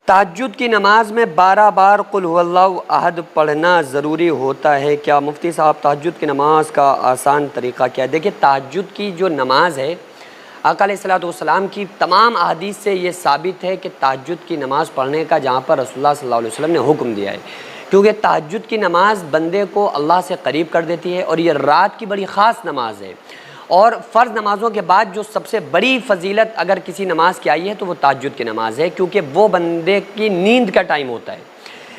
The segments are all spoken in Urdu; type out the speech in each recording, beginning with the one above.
تہجد کی نماز میں 12 بار قل هو اللہ احد پڑھنا ضروری ہوتا ہے کیا؟ مفتی صاحب تہجد کی نماز کا آسان طریقہ کیا ہے؟ دیکھیں تہجد کی جو نماز ہے آقا علیہ الصلوۃ والسلام کی تمام احادیث سے یہ ثابت ہے کہ تہجد کی نماز پڑھنے کا جہاں پر رسول اللہ صلی اللہ علیہ وسلم نے حکم دیا ہے، کیونکہ تہجد کی نماز بندے کو اللہ سے قریب کر دیتی ہے اور یہ رات کی بڑی خاص نماز ہے، اور فرض نمازوں کے بعد جو سب سے بڑی فضیلت اگر کسی نماز کی آئی ہے تو وہ تہجد کی نماز ہے، کیونکہ وہ بندے کی نیند کا ٹائم ہوتا ہے۔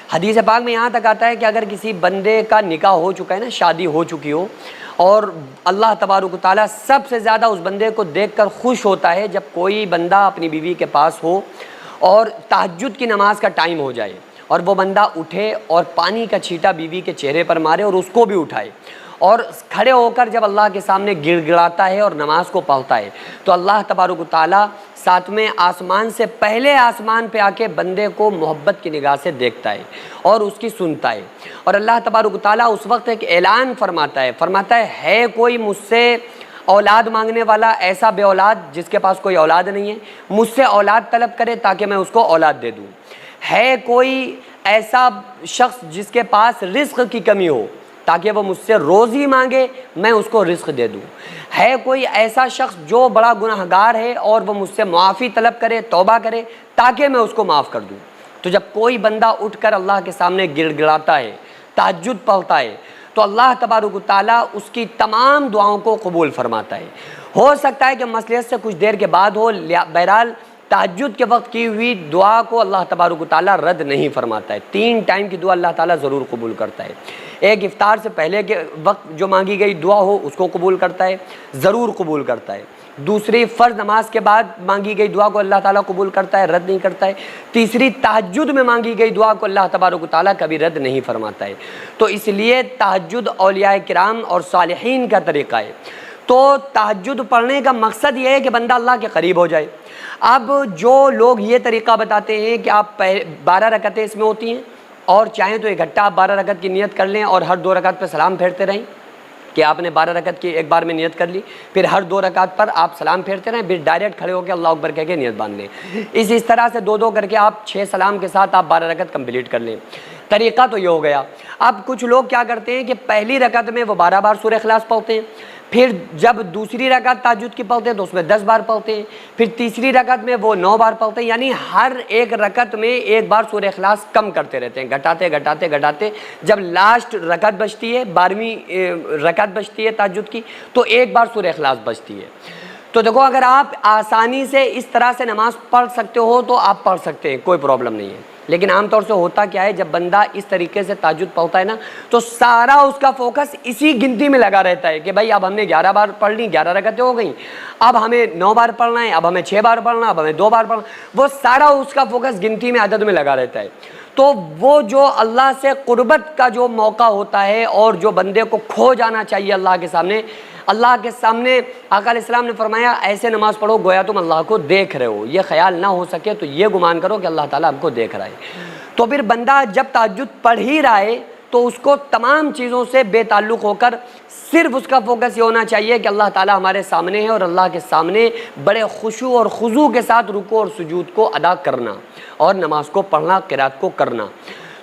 حدیث پاک میں یہاں تک آتا ہے کہ اگر کسی بندے کا نکاح ہو چکا ہے نا، شادی ہو چکی ہو، اور اللہ تبارک و تعالیٰ سب سے زیادہ اس بندے کو دیکھ کر خوش ہوتا ہے جب کوئی بندہ اپنی بیوی کے پاس ہو اور تہجد کی نماز کا ٹائم ہو جائے اور وہ بندہ اٹھے اور پانی کا چھینٹا بیوی کے چہرے پر مارے اور اس کو بھی اٹھائے اور کھڑے ہو کر جب اللہ کے سامنے گڑ گڑاتا ہے اور نماز کو پڑھتا ہے تو اللہ تبارک و تعالیٰ ساتویں آسمان سے پہلے آسمان پہ آ کے بندے کو محبت کی نگاہ سے دیکھتا ہے اور اس کی سنتا ہے، اور اللہ تبارک و تعالیٰ اس وقت ایک اعلان فرماتا ہے کوئی مجھ سے اولاد مانگنے والا ایسا بے اولاد جس کے پاس کوئی اولاد نہیں ہے، مجھ سے اولاد طلب کرے تاکہ میں اس کو اولاد دے دوں، ہے کوئی ایسا شخص جس کے پاس رزق کی کمی ہو تاکہ وہ مجھ سے روزی مانگے میں اس کو رزق دے دوں، ہے کوئی ایسا شخص جو بڑا گناہگار ہے اور وہ مجھ سے معافی طلب کرے، توبہ کرے تاکہ میں اس کو معاف کر دوں۔ تو جب کوئی بندہ اٹھ کر اللہ کے سامنے گڑ گڑاتا ہے، تہجد پڑھتا ہے، تو اللہ تبارک و تعالیٰ اس کی تمام دعاؤں کو قبول فرماتا ہے۔ ہو سکتا ہے کہ مصلحت سے کچھ دیر کے بعد ہو، بہرحال تہجد کے وقت کی ہوئی دعا کو اللہ تبارک و تعالیٰ رد نہیں فرماتا ہے۔ 3 ٹائم کی دعا اللہ تعالیٰ ضرور قبول کرتا ہے۔ ایک افطار سے پہلے کے وقت جو مانگی گئی دعا ہو اس کو قبول کرتا ہے، ضرور قبول کرتا ہے۔ دوسری فرض نماز کے بعد مانگی گئی دعا کو اللہ تعالیٰ قبول کرتا ہے، رد نہیں کرتا ہے۔ تیسری تہجد میں مانگی گئی دعا کو اللہ تبارک و تعالیٰ کبھی رد نہیں فرماتا ہے۔ تو اس لیے تہجد اولیاء کرام اور صالحین کا طریقہ ہے۔ تو تہجد پڑھنے کا مقصد یہ ہے کہ بندہ اللہ کے قریب ہو جائے۔ اب جو لوگ یہ طریقہ بتاتے ہیں کہ آپ 12 رکعتیں اس میں ہوتی ہیں اور چاہیں تو اکٹھا آپ 12 رکعت کی نیت کر لیں اور ہر 2 رکعت پہ سلام پھیرتے رہیں، کہ آپ نے 12 رکعت کی ایک بار میں نیت کر لی، پھر ہر 2 رکعت پر آپ سلام پھیرتے رہیں، پھر ڈائریکٹ کھڑے ہو کے اللہ اکبر کہہ کے نیت باندھ لیں۔ اس طرح سے 2 کر کے آپ 6 سلام کے ساتھ آپ 12 رکعت کمپلیٹ کر لیں۔ طریقہ تو یہ ہو گیا۔ اب کچھ لوگ کیا کرتے ہیں کہ پہلی رکعت میں وہ 12 بار سورہ اخلاص پڑھتے ہیں، پھر جب دوسری رکعت تہجد کی پڑھتے ہیں تو اس میں 10 بار پڑھتے ہیں، پھر تیسری رکعت میں وہ 9 بار پڑھتے ہیں، یعنی ہر ایک رکعت میں ایک بار سورہ اخلاص کم کرتے رہتے ہیں، گھٹاتے جب لاسٹ رکعت بچتی ہے، 12ویں رکعت بچتی ہے تہجد کی، تو ایک بار سورہ اخلاص بچتی ہے۔ تو دیکھو اگر آپ آسانی سے اس طرح سے نماز پڑھ سکتے ہو تو آپ پڑھ سکتے ہیں، کوئی پرابلم نہیں ہے، لیکن عام طور سے ہوتا کیا ہے جب بندہ اس طریقے سے تہجد پڑھتا ہے نا تو سارا اس کا فوکس اسی گنتی میں لگا رہتا ہے کہ بھائی اب ہم نے 11 بار پڑھ لی، 11 رکعتیں ہو گئیں، اب ہمیں 9 بار پڑھنا ہے، اب ہمیں 6 بار پڑھنا ہے، اب ہمیں 2 بار پڑھنا، وہ سارا اس کا فوکس گنتی میں عدد میں لگا رہتا ہے۔ تو وہ جو اللہ سے قربت کا جو موقع ہوتا ہے اور جو بندے کو کھو جانا چاہیے اللہ کے سامنے آقا علیہ السلام نے فرمایا ایسے نماز پڑھو گویا تم اللہ کو دیکھ رہے ہو، یہ خیال نہ ہو سکے تو یہ گمان کرو کہ اللہ تعالیٰ ہم کو دیکھ رہا ہے۔ تو پھر بندہ جب تہجد پڑھ ہی رہا ہے تو اس کو تمام چیزوں سے بے تعلق ہو کر صرف اس کا فوکس یہ ہونا چاہیے کہ اللہ تعالیٰ ہمارے سامنے ہے اور اللہ کے سامنے بڑے خشوع اور خضوع کے ساتھ رکوع اور سجود کو ادا کرنا اور نماز کو پڑھنا، قرات کو کرنا۔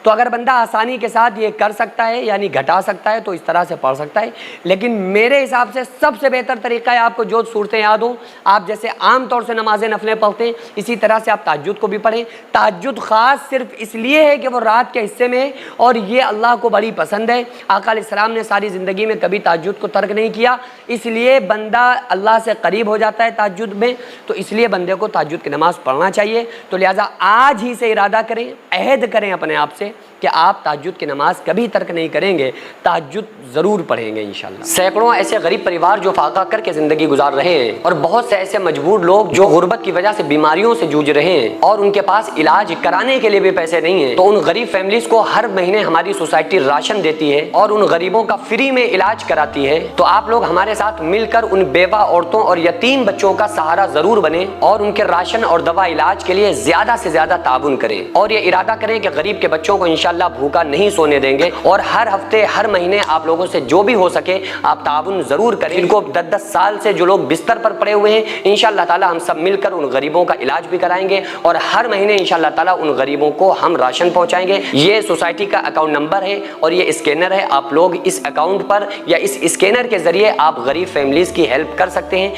تو اگر بندہ آسانی کے ساتھ یہ کر سکتا ہے یعنی گھٹا سکتا ہے تو اس طرح سے پڑھ سکتا ہے، لیکن میرے حساب سے سب سے بہتر طریقہ ہے آپ کو جو صورتیں یاد ہوں، آپ جیسے عام طور سے نماز نفلیں پڑھتے ہیں اسی طرح سے آپ تہجد کو بھی پڑھیں۔ تہجد خاص صرف اس لیے ہے کہ وہ رات کے حصے میں ہے اور یہ اللہ کو بڑی پسند ہے۔ آقا علیہ السلام نے ساری زندگی میں کبھی تہجد کو ترک نہیں کیا، اس لیے بندہ اللہ سے قریب ہو جاتا ہے تہجد میں، تو اس لیے بندے کو تہجد کی نماز پڑھنا چاہیے۔ تو لہٰذا آج ہی سے ارادہ کریں، عہد کریں اپنے آپ سے کہ آپ تہجد کی نماز کبھی ترک نہیں کریں گے، تہجد ضرور پڑھیں گے انشاءاللہ۔ سینکڑوں ایسے غریب پریوار جو فاقہ کر کے زندگی گزار رہے ہیں اور بہت سے ایسے مجبور لوگ جو غربت کی وجہ سے بیماریوں سے جوجھ رہے ہیں اور ان کے پاس علاج کرانے کے لیے بھی پیسے نہیں ہیں، تو ان غریب فیملیز کو ہر مہینے ہماری سوسائٹی راشن دیتی ہے اور ان غریبوں کا فری میں علاج کراتی ہے۔ تو آپ لوگ ہمارے ساتھ مل کر ان بیوہ عورتوں اور یتیم بچوں کا سہارا ضرور بنیں اور ان کے راشن اور دوا علاج کے لیے زیادہ سے زیادہ تعاون کریں، اور یہ ارادہ کریں کہ غریب کے بچوں کو انشاءاللہ بھوکا نہیں سونے دیں گے، اور ہر ہفتے ہر مہینے آپ لوگوں سے جو بھی ہو سکے آپ تعاون ضرور کریں۔ ان کو 10-10 سال سے جو لوگ بستر پر پڑے ہوئے ہیں، انشاءاللہ تعالی ہم سب مل کر ان غریبوں کا علاج بھی کرائیں گے، اور ہر مہینے انشاءاللہ تعالی ان غریبوں کو ہم راشن پہنچائیں گے۔ یہ سوسائٹی کا اکاؤنٹ نمبر ہے اور یہ اسکینر ہے، آپ لوگ اس اکاؤنٹ پر یا اس اسکینر کے ذریعے آپ غریب فیملیز کی ہیلپ کر سکتے ہیں۔